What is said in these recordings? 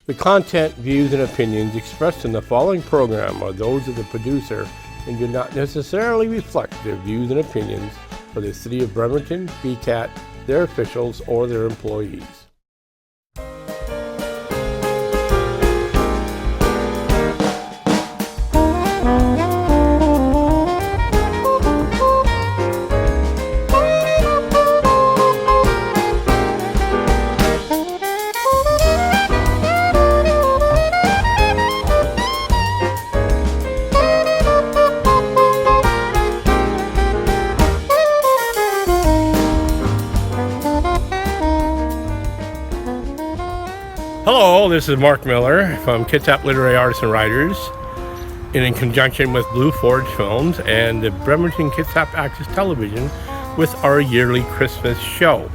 The content, views, and opinions expressed in the following program are those of the producer and do not necessarily reflect the views and opinions of the City of Bremerton, BCAT, their officials, or their employees. Hello, this is Mark Miller from KLAW Literary Artists and Writers, and in conjunction with Blue Forge Films and the Bremerton KLAW Access Television with our yearly Christmas show.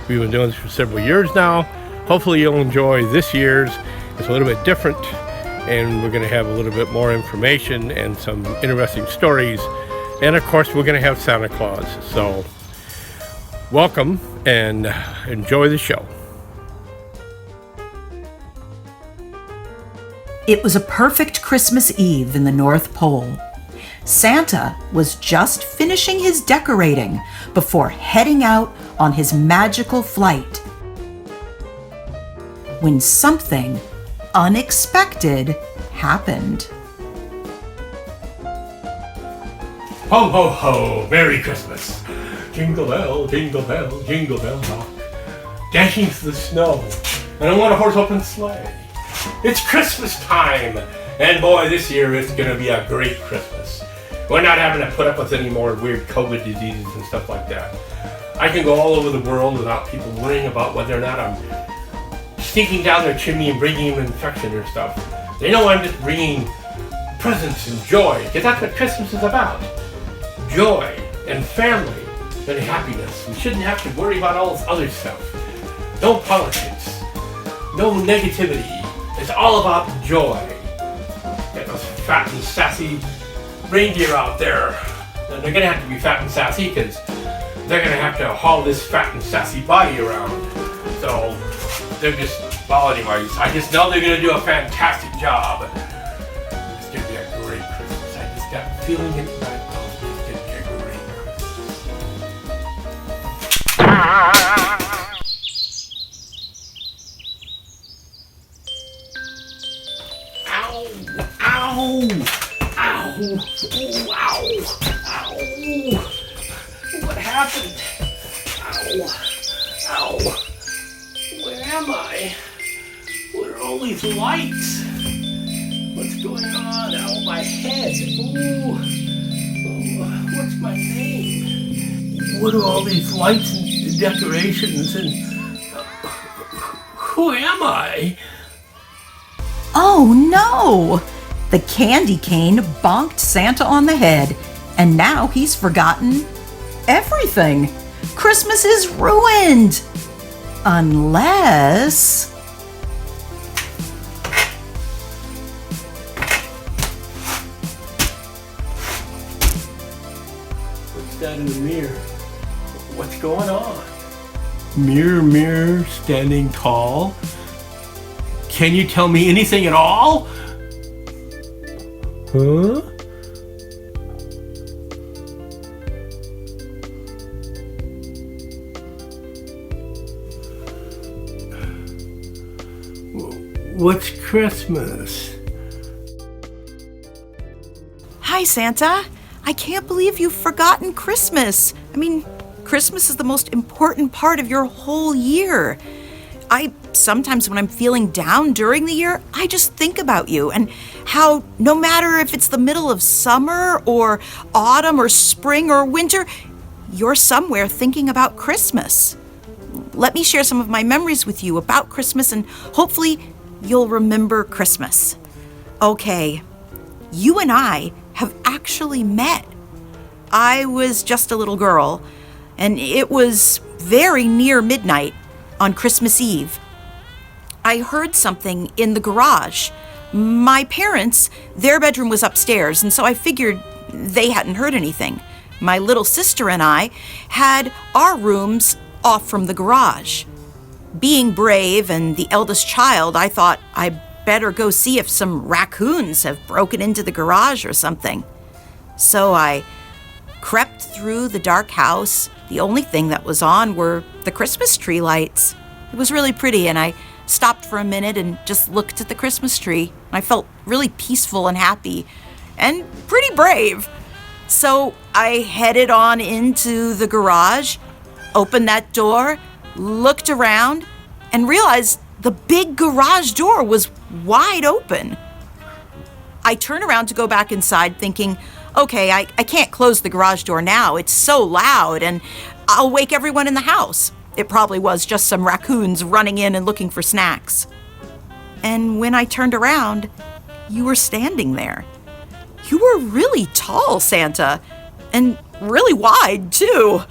We've been doing this for several years now. Hopefully you'll enjoy this year's. It's a little bit different, and we're going to have a little bit more information and some interesting stories. And of course, we're going to have Santa Claus. So welcome and enjoy the show. It was a perfect Christmas Eve in the North Pole. Santa was just finishing his decorating before heading out on his magical flight, when something unexpected happened. Ho, ho, ho! Merry Christmas! Jingle bell, jingle bell, jingle bell rock, dashing through the snow, and I want a horse open sleigh. It's Christmas time, and boy, this year it's going to be a great Christmas. We're not having to put up with any more weird COVID diseases and stuff like that. I can go all over the world without people worrying about whether or not I'm sneaking down their chimney and bringing them infection or stuff. They know I'm just bringing presents and joy, because that's what Christmas is about. Joy and family and happiness. We shouldn't have to worry about all this other stuff. No politics. No negativity. It's all about joy. Get those fat and sassy reindeer out there. And they're going to have to be fat and sassy because they're going to have to haul this fat and sassy body around. So they're just, well anyways, I just know they're going to do a fantastic job. It's going to be a great Christmas. I just got a feeling it right now. It's going to be a great Christmas. Ow! Ow! Ooh, ow! Ow! What happened? Ow! Ow! Where am I? What are all these lights? What's going on? Ow, my head! Ooh! Oh, what's my name? What are all these lights and decorations and... who am I? Oh no! The candy cane bonked Santa on the head, and now he's forgotten everything. Christmas is ruined! Unless... What's that in the mirror? What's going on? Mirror, mirror, standing tall. Can you tell me anything at all? Huh? What's Christmas? Hi, Santa. I can't believe you've forgotten Christmas. I mean, Christmas is the most important part of your whole year. Sometimes when I'm feeling down during the year, I just think about you and how no matter if it's the middle of summer or autumn or spring or winter, you're somewhere thinking about Christmas. Let me share some of my memories with you about Christmas, and hopefully you'll remember Christmas. Okay, you and I have actually met. I was just a little girl, and it was very near midnight on Christmas Eve. I heard something in the garage. My parents, their bedroom was upstairs, and so I figured they hadn't heard anything. My little sister and I had our rooms off from the garage. being brave and the eldest child, I thought I better go see if some raccoons have broken into the garage or something. So I crept through the dark house. The only thing that was on were the Christmas tree lights. It was really pretty, and I stopped for a minute and just looked at the Christmas tree. I felt really peaceful and happy and pretty brave. So I headed on into the garage, opened that door, looked around, and realized the big garage door was wide open. I turned around to go back inside thinking, okay, I can't close the garage door now. It's so loud and I'll wake everyone in the house. It probably was just some raccoons running in and looking for snacks. And when I turned around, you were standing there. You were really tall, Santa, and really wide, too.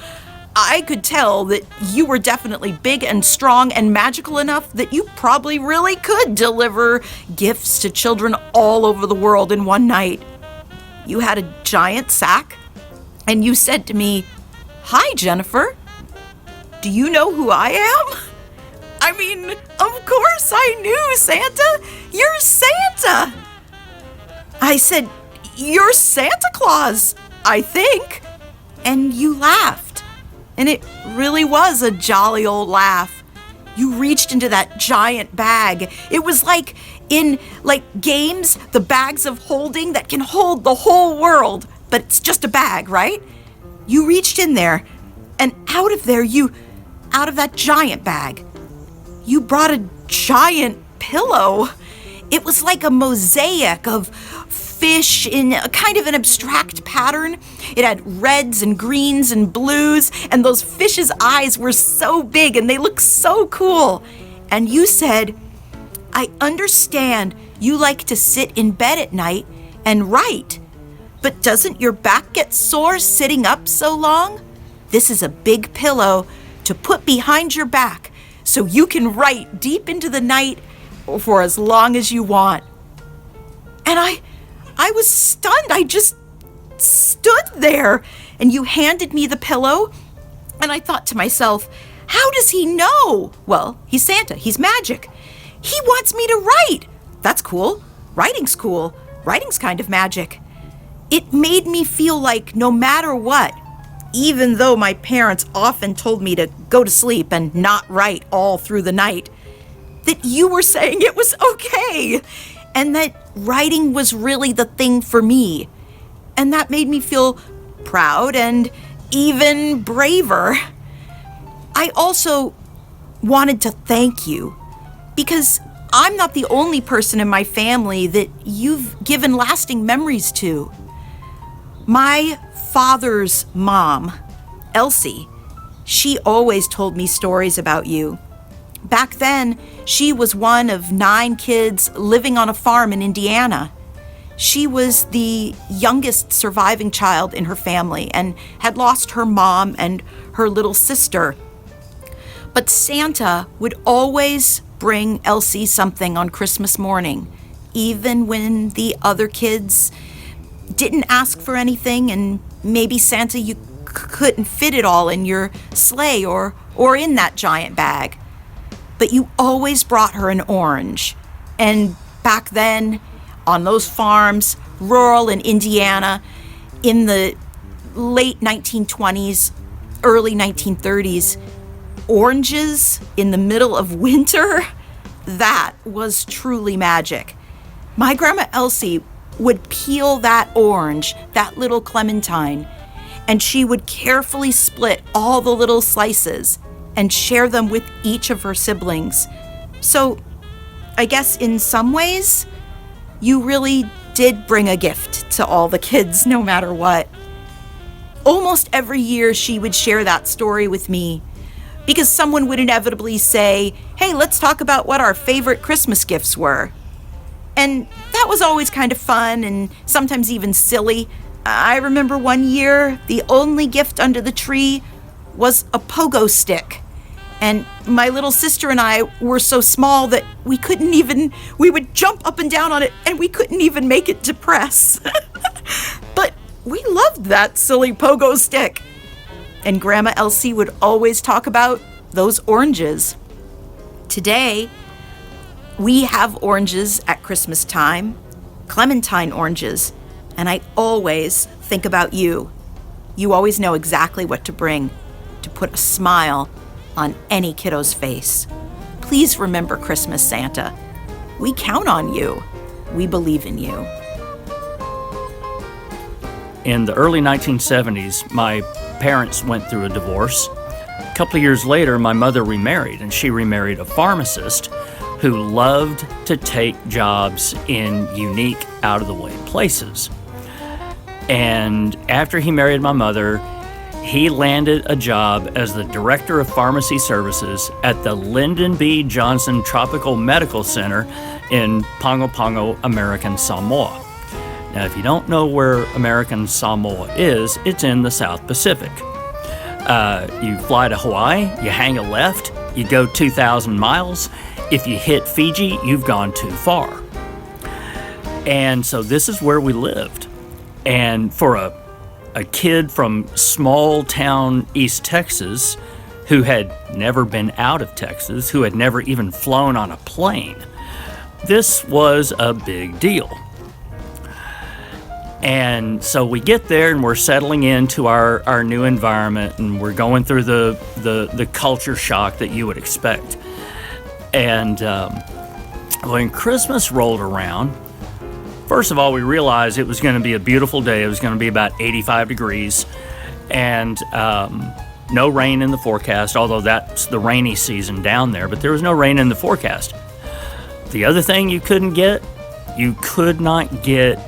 I could tell that you were definitely big and strong and magical enough that you probably really could deliver gifts to children all over the world in one night. You had a giant sack, and you said to me, "Hi, Jennifer. Do you know who I am?" I mean, of course I knew, Santa. You're Santa. I said, "You're Santa Claus, I think." And you laughed. And it really was a jolly old laugh. You reached into that giant bag. It was like in games, the bags of holding that can hold the whole world, but it's just a bag, right? You reached in there, and out of that giant bag, you brought a giant pillow. It was like a mosaic of fish in a kind of an abstract pattern. It had reds and greens and blues, and those fish's eyes were so big and they looked so cool. And you said, "I understand you like to sit in bed at night and write, but doesn't your back get sore sitting up so long? This is a big pillow to put behind your back so you can write deep into the night for as long as you want." And I was stunned. I just stood there, and you handed me the pillow, and I thought to myself, how does he know? Well, he's Santa. He's magic. He wants me to write. That's cool. Writing's cool. Writing's kind of magic. It made me feel like no matter what, even though my parents often told me to go to sleep and not write all through the night, that you were saying it was okay, and that writing was really the thing for me. And that made me feel proud and even braver. I also wanted to thank you, because I'm not the only person in my family that you've given lasting memories to. My father's mom, Elsie, she always told me stories about you. Back then, she was one of 9 kids living on a farm in Indiana. She was the youngest surviving child in her family and had lost her mom and her little sister. But Santa would always bring Elsie something on Christmas morning, even when the other kids didn't ask for anything, and maybe Santa, you couldn't fit it all in your sleigh or in that giant bag. But you always brought her an orange. And back then, on those farms, rural in Indiana, in the late 1920s, early 1930s, oranges in the middle of winter, that was truly magic. My Grandma Elsie would peel that orange, that little clementine, and she would carefully split all the little slices and share them with each of her siblings. So I guess in some ways, you really did bring a gift to all the kids, no matter what. Almost every year she would share that story with me, because someone would inevitably say, "Hey, let's talk about what our favorite Christmas gifts were." And that was always kind of fun and sometimes even silly. I remember one year, the only gift under the tree was a pogo stick. And my little sister and I were so small that we would jump up and down on it and we couldn't even make it to press. But we loved that silly pogo stick. And Grandma Elsie would always talk about those oranges. Today, we have oranges at Christmas time, clementine oranges, and I always think about you. You always know exactly what to bring to put a smile on any kiddo's face. Please remember Christmas, Santa. We count on you. We believe in you. In the early 1970s, my parents went through a divorce. A couple of years later, my mother remarried, and she remarried a pharmacist who loved to take jobs in unique, out-of-the-way places. And after he married my mother, he landed a job as the Director of Pharmacy Services at the Lyndon B. Johnson Tropical Medical Center in Pago Pago, American Samoa. Now, if you don't know where American Samoa is, it's in the South Pacific. You fly to Hawaii, you hang a left, you go 2,000 miles. If you hit Fiji, you've gone too far. And so this is where we lived. And for a kid from small town East Texas who had never been out of Texas, who had never even flown on a plane, this was a big deal. And so we get there and we're settling into our new environment, and we're going through the culture shock that you would expect. And when Christmas rolled around, first of all, we realized it was going to be a beautiful day. It was going to be about 85 degrees and no rain in the forecast, although that's the rainy season down there, but there was no rain in the forecast. The other thing you could not get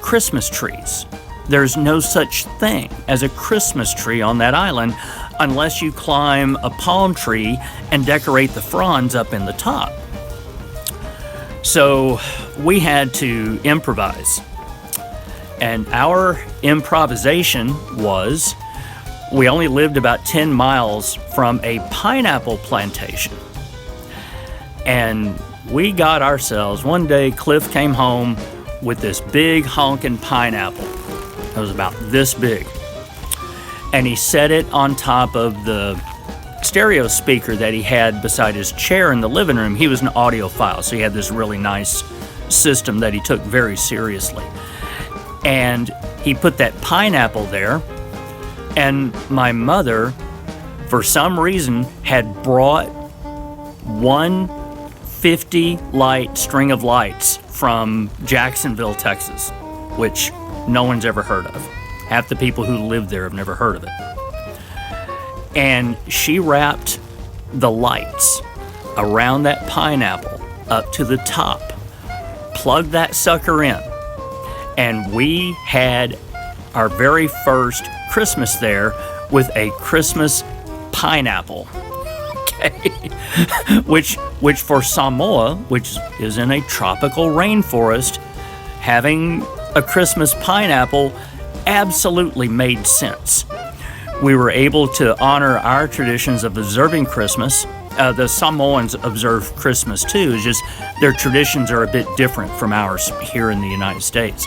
Christmas trees. There's no such thing as a Christmas tree on that island unless you climb a palm tree and decorate the fronds up in the top. So we had to improvise. And our improvisation was, we only lived about 10 miles from a pineapple plantation. And we got ourselves, one day Cliff came home with this big honking pineapple. It was about this big. And he set it on top of the stereo speaker that he had beside his chair in the living room. He was an audiophile, so he had this really nice system that he took very seriously. And he put that pineapple there, and my mother, for some reason, had brought one 50-light string of lights from Jacksonville, Texas, which no one's ever heard of. Half the people who live there have never heard of it. And she wrapped the lights around that pineapple up to the top, plugged that sucker in, and we had our very first Christmas there with a Christmas pineapple. Okay. which for Samoa, which is in a tropical rainforest, having a Christmas pineapple absolutely made sense. We were able to honor our traditions of observing Christmas. The Samoans observe Christmas too, it's just their traditions are a bit different from ours here in the United States.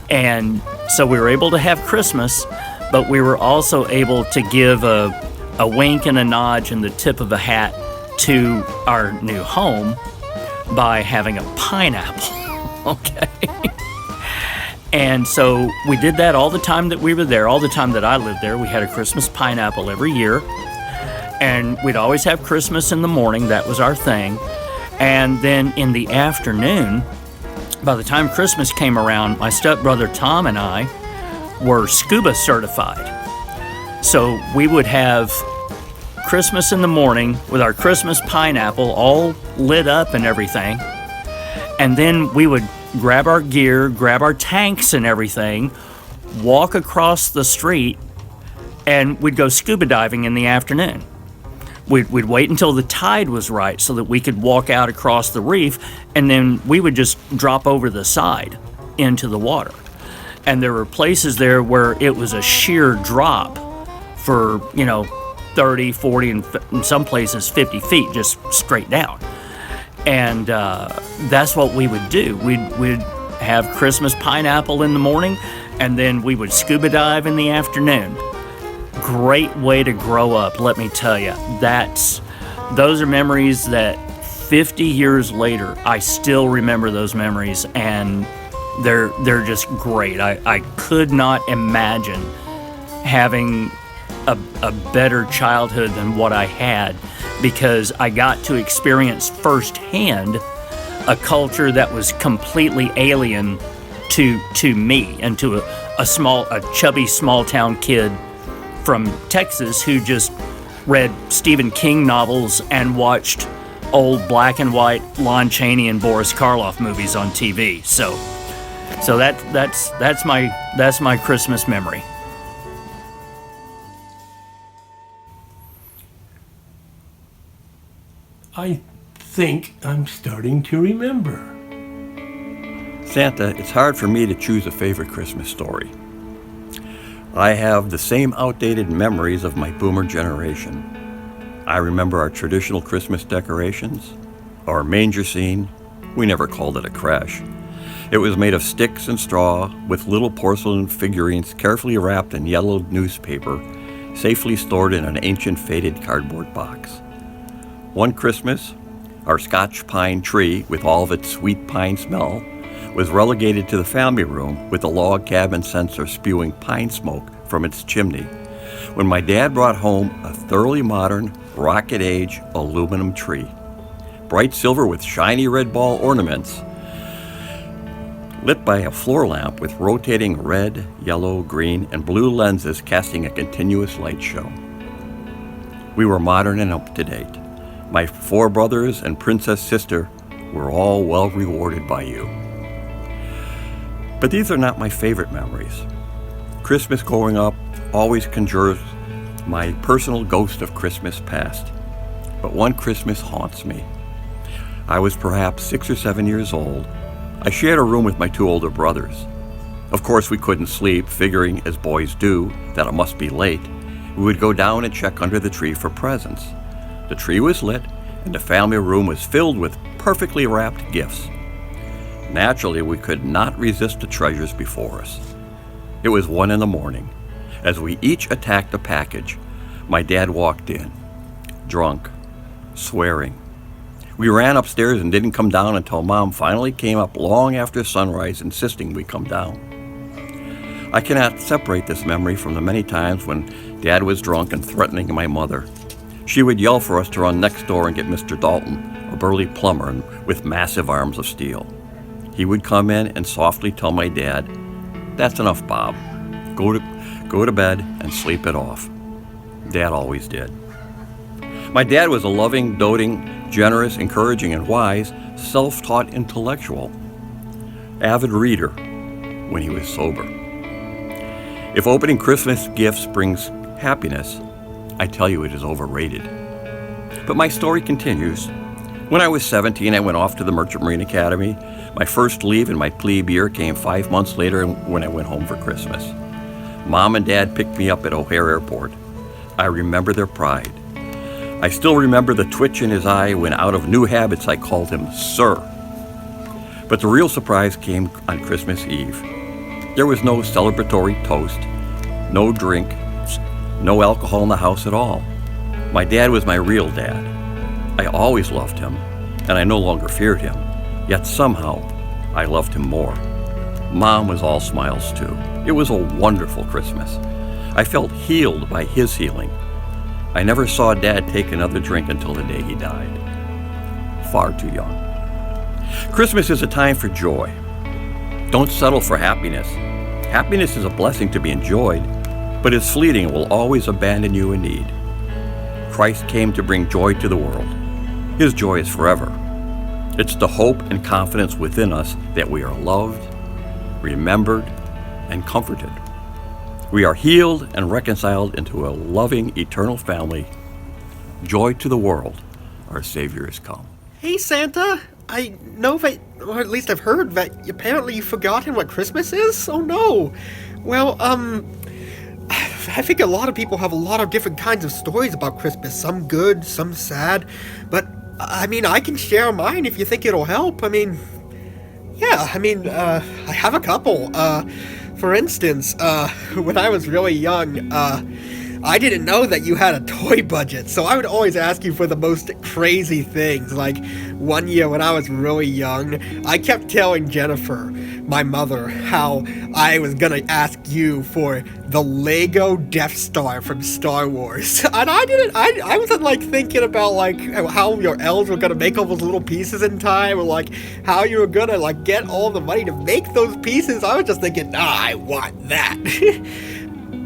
And so we were able to have Christmas, but we were also able to give a wink and a nod and the tip of a hat to our new home by having a pineapple. Okay. And so we did that all the time that we were there, all the time that I lived there. We had a Christmas pineapple every year. And we'd always have Christmas in the morning. That was our thing. And then in the afternoon, by the time Christmas came around, my stepbrother Tom and I were scuba certified. So we would have Christmas in the morning with our Christmas pineapple all lit up and everything. And then we would grab our gear, grab our tanks and everything, walk across the street, and we'd go scuba diving in the afternoon. We'd wait until the tide was right so that we could walk out across the reef, and then we would just drop over the side into the water. And there were places there where it was a sheer drop for, 30, 40, and in some places 50 feet, just straight down. And that's what we would do. We'd have Christmas pineapple in the morning, and then we would scuba dive in the afternoon. Great way to grow up, let me tell you. That's those are memories that 50 years later, I still remember those memories, and they're just great. I could not imagine having a better childhood than what I had, because I got to experience firsthand a culture that was completely alien to me and to a chubby small town kid from Texas who just read Stephen King novels and watched old black and white Lon Chaney and Boris Karloff movies on TV. So that's my Christmas memory. I think I'm starting to remember. Santa, it's hard for me to choose a favorite Christmas story. I have the same outdated memories of my boomer generation. I remember our traditional Christmas decorations, our manger scene. We never called it a creche. It was made of sticks and straw with little porcelain figurines carefully wrapped in yellowed newspaper, safely stored in an ancient faded cardboard box. One Christmas, our Scotch pine tree, with all of its sweet pine smell, was relegated to the family room with the log cabin censer spewing pine smoke from its chimney, when my dad brought home a thoroughly modern, rocket-age aluminum tree, bright silver with shiny red ball ornaments, lit by a floor lamp with rotating red, yellow, green, and blue lenses casting a continuous light show. We were modern and up-to-date. My 4 brothers and princess sister were all well rewarded by you. But these are not my favorite memories. Christmas growing up always conjures my personal ghost of Christmas past. But one Christmas haunts me. I was perhaps 6 or 7 years old. I shared a room with my 2 older brothers. Of course, we couldn't sleep, figuring, as boys do, that it must be late. We would go down and check under the tree for presents. The tree was lit, and the family room was filled with perfectly wrapped gifts. Naturally, we could not resist the treasures before us. It was 1 a.m. As we each attacked a package, my dad walked in, drunk, swearing. We ran upstairs and didn't come down until Mom finally came up long after sunrise, insisting we come down. I cannot separate this memory from the many times when Dad was drunk and threatening my mother. She would yell for us to run next door and get Mr. Dalton, a burly plumber with massive arms of steel. He would come in and softly tell my dad, "That's enough, Bob. Go to bed and sleep it off." Dad always did. My dad was a loving, doting, generous, encouraging, and wise, self-taught intellectual. Avid reader when he was sober. If opening Christmas gifts brings happiness, I tell you it is overrated. But my story continues. When I was 17, I went off to the Merchant Marine Academy. My first leave in my plebe year came 5 months later when I went home for Christmas. Mom and Dad picked me up at O'Hare Airport. I remember their pride. I still remember the twitch in his eye when, out of new habits, I called him Sir. But the real surprise came on Christmas Eve. There was no celebratory toast, no drink, no alcohol in the house at all. My dad was my real dad. I always loved him, and I no longer feared him. Yet somehow, I loved him more. Mom was all smiles too. It was a wonderful Christmas. I felt healed by his healing. I never saw Dad take another drink until the day he died. Far too young. Christmas is a time for joy. Don't settle for happiness. Happiness is a blessing to be enjoyed, but it's fleeting and will always abandon you in need. Christ came to bring joy to the world. His joy is forever. It's the hope and confidence within us that we are loved, remembered, and comforted. We are healed and reconciled into a loving, eternal family. Joy to the world, our Savior has come. Hey, Santa. I know that, or at least I've heard that apparently you've forgotten what Christmas is? Oh no. Well, I think a lot of people have a lot of different kinds of stories about Christmas. Some good, some sad. But, I can share mine if you think it'll help. I have a couple. For instance, when I was really young, I didn't know that you had a toy budget, so I would always ask you for the most crazy things. Like, one year when I was really young, I kept telling Jennifer, my mother, how I was gonna ask you for the Lego Death Star from Star Wars. And I wasn't, like, thinking about, like, how your elves were gonna make all those little pieces in time, or, like, how you were gonna, like, get all the money to make those pieces. I was just thinking, I want that.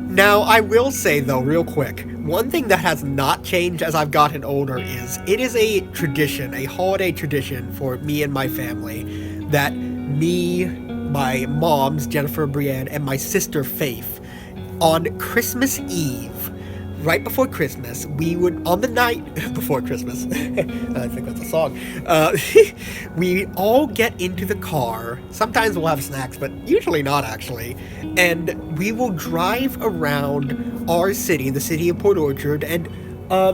Now, I will say, though, real quick, one thing that has not changed as I've gotten older is it is a tradition, a holiday tradition for me and my family, that me, my moms, Jennifer and Brienne, and my sister, Faith, on Christmas Eve, right before Christmas, we would, on the night before Christmas, I think that's a song, we all get into the car. Sometimes we'll have snacks, but usually not, actually, and we will drive around our city, the city of Port Orchard, and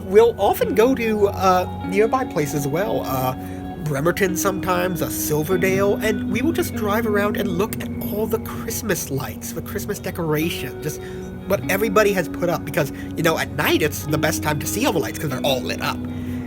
we'll often go to nearby places as well, Bremerton sometimes, Silverdale, and we will just drive around and look at all the Christmas lights, the Christmas decoration, just what everybody has put up, because, you know, at night it's the best time to see all the lights because they're all lit up.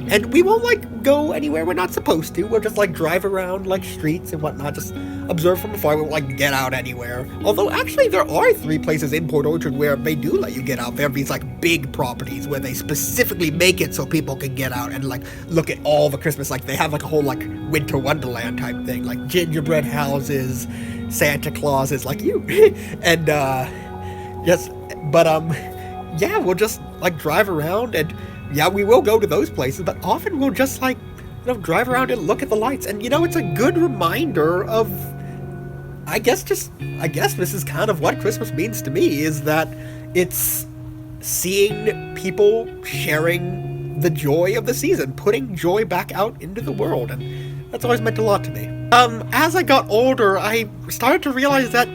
And we won't, like, go anywhere we're not supposed to. We'll just, like, drive around, like, streets and whatnot, just observe from afar. We won't, like, get out anywhere. Although, actually, there are 3 places in Port Orchard where they do let you get out. There are these, like, big properties where they specifically make it so people can get out and, like, look at all the Christmas. Like, they have, like, a whole, like, winter wonderland type thing. Like, gingerbread houses, Santa Clauses, like you. And, yes, but, yeah, we'll just, like, drive around, and yeah, we will go to those places, but often we'll just, like, you know, drive around and look at the lights. And, you know, it's a good reminder of, I guess this is kind of what Christmas means to me, is that it's seeing people sharing the joy of the season, putting joy back out into the world, and that's always meant a lot to me. As I got older, I started to realize that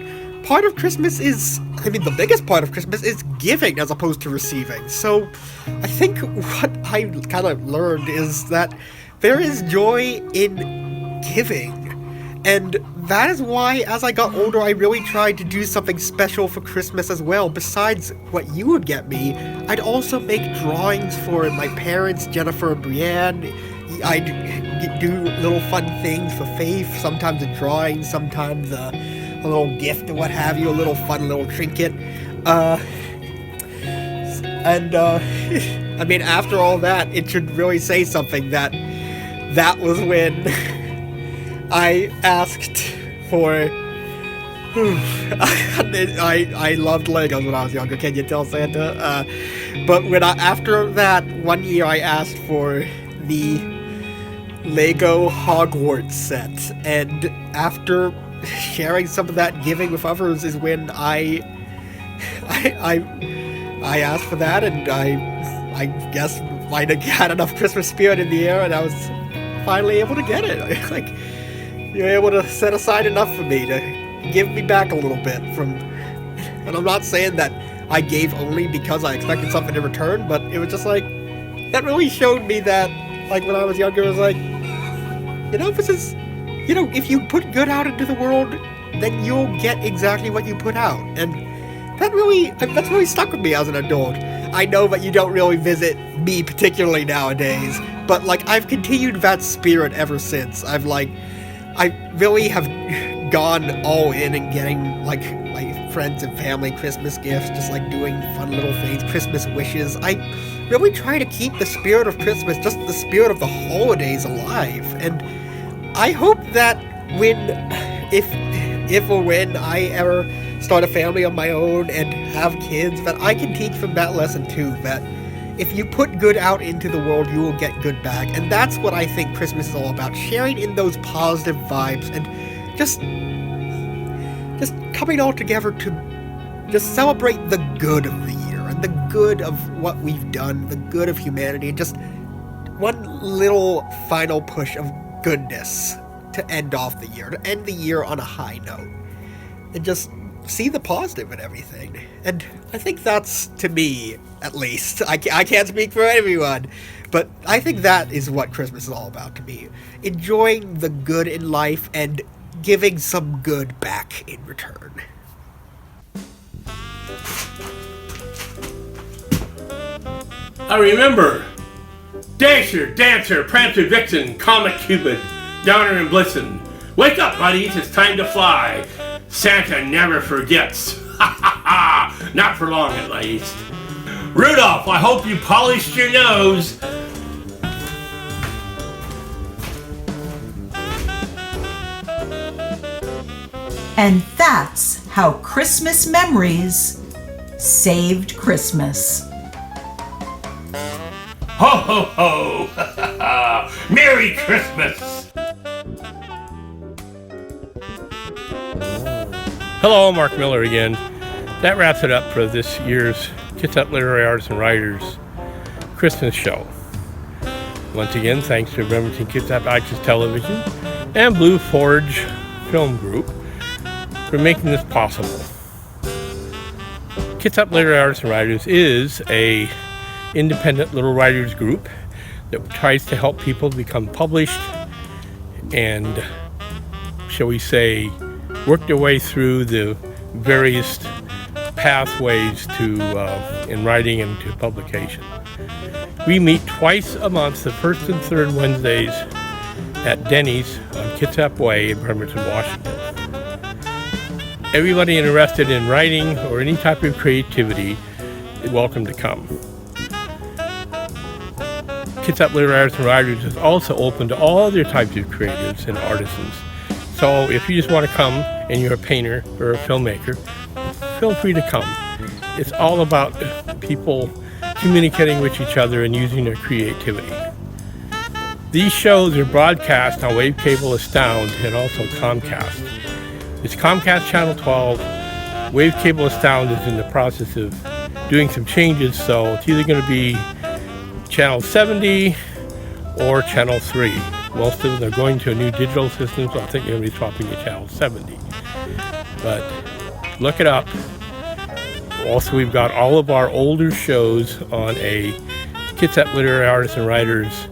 part of Christmas is, the biggest part of Christmas is giving as opposed to receiving. So I think what I kind of learned is that there is joy in giving. And that is why, as I got older, I really tried to do something special for Christmas as well. Besides what you would get me, I'd also make drawings for my parents, Jennifer and Brienne. I'd do little fun things for Faith, sometimes a drawing, sometimes a little gift or what have you, a little fun little trinket. After all that, it should really say something that was when I asked for... I loved Legos when I was younger, can you tell, Santa? But after that one year, I asked for the Lego Hogwarts set, and after sharing some of that giving with others is when I asked for that, and I guess might have had enough Christmas spirit in the air, and I was finally able to get it. Like, you're able to set aside enough for me to give me back a little bit from, and I'm not saying that I gave only because I expected something in return, but it was just like, that really showed me that, like, when I was younger, it was like, if you put good out into the world, then you'll get exactly what you put out. And that's really stuck with me as an adult. I know that you don't really visit me particularly nowadays, but, like, I've continued that spirit ever since. I really have gone all in and getting, like, my friends and family Christmas gifts, just, like, doing fun little things, Christmas wishes. I really try to keep the spirit of Christmas, just the spirit of the holidays, alive. And I hope that if or when I ever start a family of my own and have kids, that I can teach them that lesson too, that if you put good out into the world, you will get good back. And that's what I think Christmas is all about, sharing in those positive vibes and just coming all together to just celebrate the good of the year and the good of what we've done, the good of humanity, and just one little final push of goodness to end off the year, to end the year on a high note, and just see the positive in everything. And I think that's, to me, at least, I can't speak for everyone, but I think that is what Christmas is all about to me. Enjoying the good in life and giving some good back in return. I remember Dasher, Dancer, Prancer, Vixen, Comet, Cupid, Donner and Blitzen. Wake up, buddies, it's time to fly. Santa never forgets. Ha ha ha! Not for long, at least. Rudolph, I hope you polished your nose. And that's how Christmas memories saved Christmas. Ho ho ho! Merry Christmas! Hello, Mark Miller again. That wraps it up for this year's Kitsap Literary Artists and Writers Christmas show. Once again, thanks to Bremerton Kitsap Access Television and Blue Forge Film Group for making this possible. Kitsap Literary Artists and Writers is a independent little writers group that tries to help people become published and, shall we say, work their way through the various pathways to in writing and to publication. We meet twice a month, the first and third Wednesdays at Denny's on Kitsap Way in Bremerton, Washington. Everybody interested in writing or any type of creativity is welcome to come. Kitsap Literary Artists and Writers is also open to all other types of creatives and artisans. So if you just want to come and you're a painter or a filmmaker, feel free to come. It's all about people communicating with each other and using their creativity. These shows are broadcast on Wave Cable Astound and also Comcast. It's Comcast Channel 12. Wave Cable Astound is in the process of doing some changes, so it's either going to be Channel 70 or Channel 3. Most of them are going to a new digital system, so I think they're going to be swapping to Channel 70. But look it up. Also, we've got all of our older shows on a Kitsap Literary Artists and Writers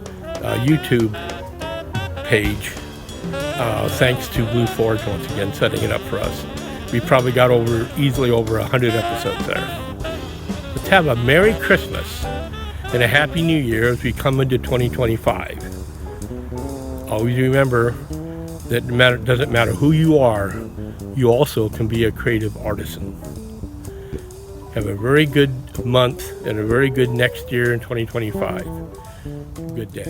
YouTube page. Thanks to Blue Forge once again setting it up for us. We probably got easily over 100 episodes there. Let's have a Merry Christmas and a Happy New Year as we come into 2025. Always remember that it doesn't matter who you are, you also can be a creative artisan. Have a very good month and a very good next year in 2025. Good day.